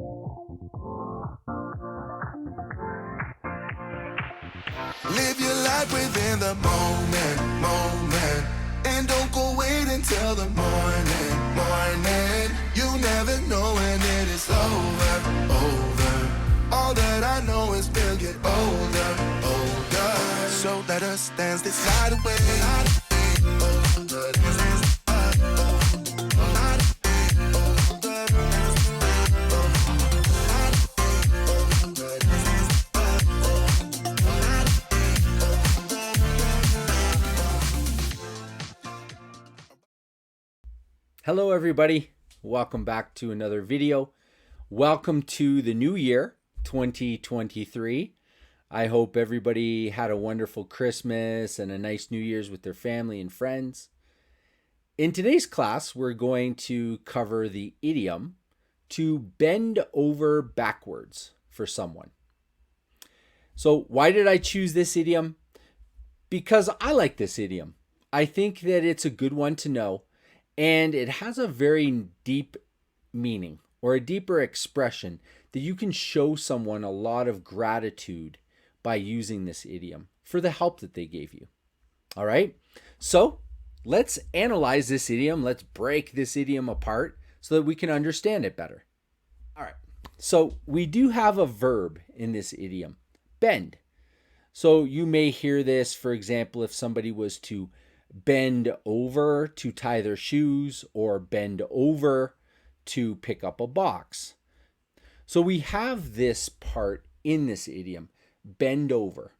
Live your life within the moment, and don't go wait until the morning. You never know when it is over. All that I know is we'll get older. So let us dance this night away. Hello everybody, welcome back to another video. Welcome to the new year, 2023. I hope everybody had a wonderful Christmas and a nice New Year's with their family and friends. In today's class, we're going to cover the idiom to bend over backwards for someone. So why did I choose this idiom? Because I like this idiom. I think that it's a good one to know. And it has a very deep meaning or a deeper expression that you can show someone a lot of gratitude by using this idiom for the help that they gave you. All right, so let's analyze this idiom. Let's break this idiom apart so that we can understand it better. All right, so we do have a verb in this idiom, bend. So you may hear this, for example, if somebody was to bend over to tie their shoes or bend over to pick up a box. So we have this part in this idiom, bend over.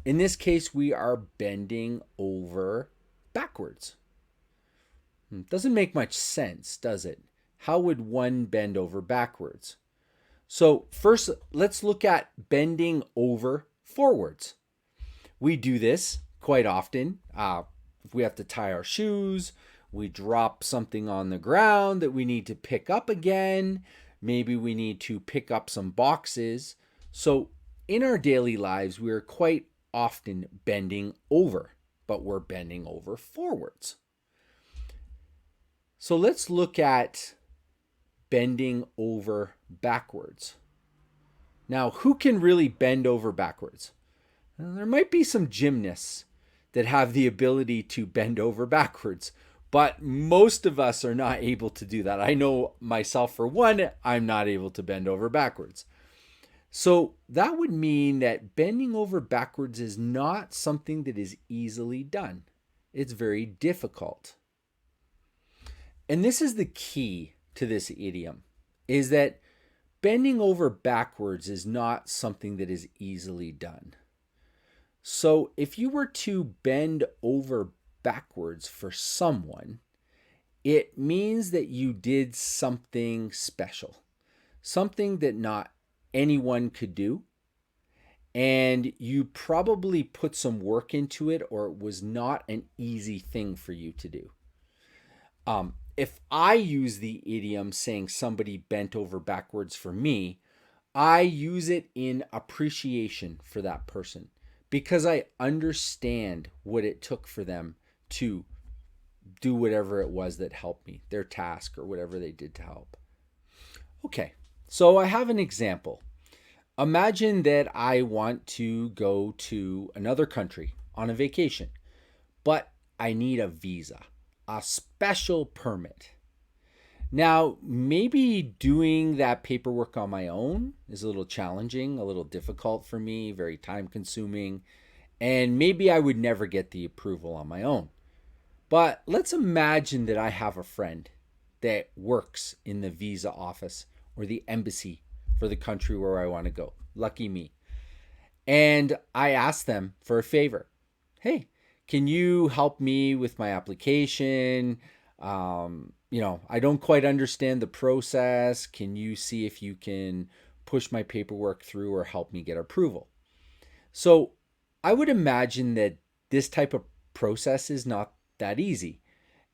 In this case, we are bending over backwards. Doesn't make much sense, does it? How would one bend over backwards? So first, let's look at bending over forwards. We do this quite often. If we have to tie our shoes, we drop something on the ground that we need to pick up again. Maybe we need to pick up some boxes. So in our daily lives, we are quite often bending over, but we're bending over forwards. So let's look at bending over backwards. Now, who can really bend over backwards? There might be some gymnasts that have the ability to bend over backwards, but most of us are not able to do that. I know myself, for one, I'm not able to bend over backwards. So that would mean that bending over backwards is not something that is easily done. It's very difficult. And this is the key to this idiom, is that bending over backwards is not something that is easily done. So if you were to bend over backwards for someone, it means that you did something special, something that not anyone could do, and you probably put some work into it, or it was not an easy thing for you to do. If I use the idiom saying somebody bent over backwards for me, I use it in appreciation for that person, because I understand what it took for them to do whatever it was that helped me, their task or whatever they did to help. Okay, so I have an example. Imagine that I want to go to another country on a vacation, but I need a visa, a special permit. Now, maybe doing that paperwork on my own is a little challenging, a little difficult for me, very time consuming, and maybe I would never get the approval on my own. But let's imagine that I have a friend that works in the visa office or the embassy for the country where I want to go. Lucky me. And I ask them for a favor. Hey, can you help me with my application? I don't quite understand the process. Can you see if you can push my paperwork through or help me get approval? So I would imagine that this type of process is not that easy.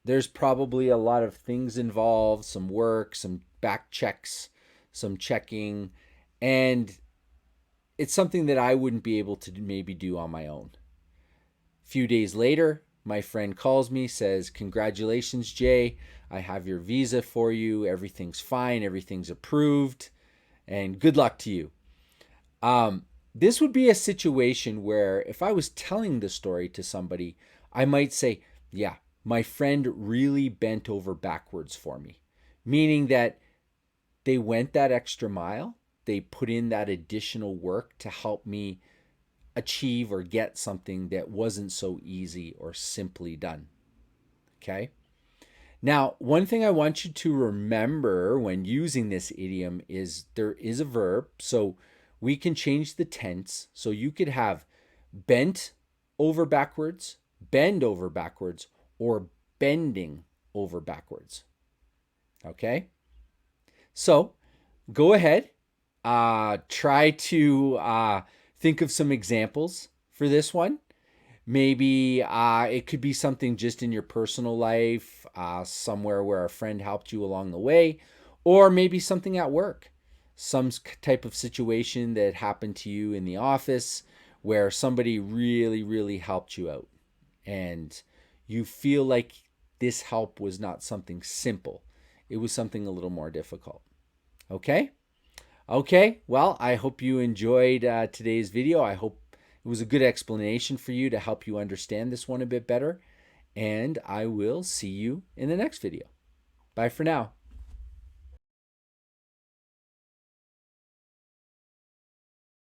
There's probably a lot of things involved, some work, some back checks, some checking, and it's something that I wouldn't be able to maybe do on my own. A few days later, my friend calls me, says, "Congratulations, Jay. I have your visa for you. Everything's fine. Everything's approved." and good luck to you. This would be a situation where if I was telling the story to somebody, I might say, yeah, my friend really bent over backwards for me, meaning that they went that extra mile. They put in that additional work to help me achieve or get something that wasn't so easy or simply done. Okay? Now, one thing I want you to remember when using this idiom is there is a verb, so we can change the tense. So you could have bent over backwards, bend over backwards, or bending over backwards. Okay? So go ahead, try to think of some examples for this one. Maybe it could be something just in your personal life, somewhere where a friend helped you along the way, or maybe something at work, some type of situation that happened to you in the office where somebody really, really helped you out. And you feel like this help was not something simple, it was something a little more difficult. Okay? Okay, well, I hope you enjoyed today's video. I hope it was a good explanation for you to help you understand this one a bit better. And I will see you in the next video. Bye for now.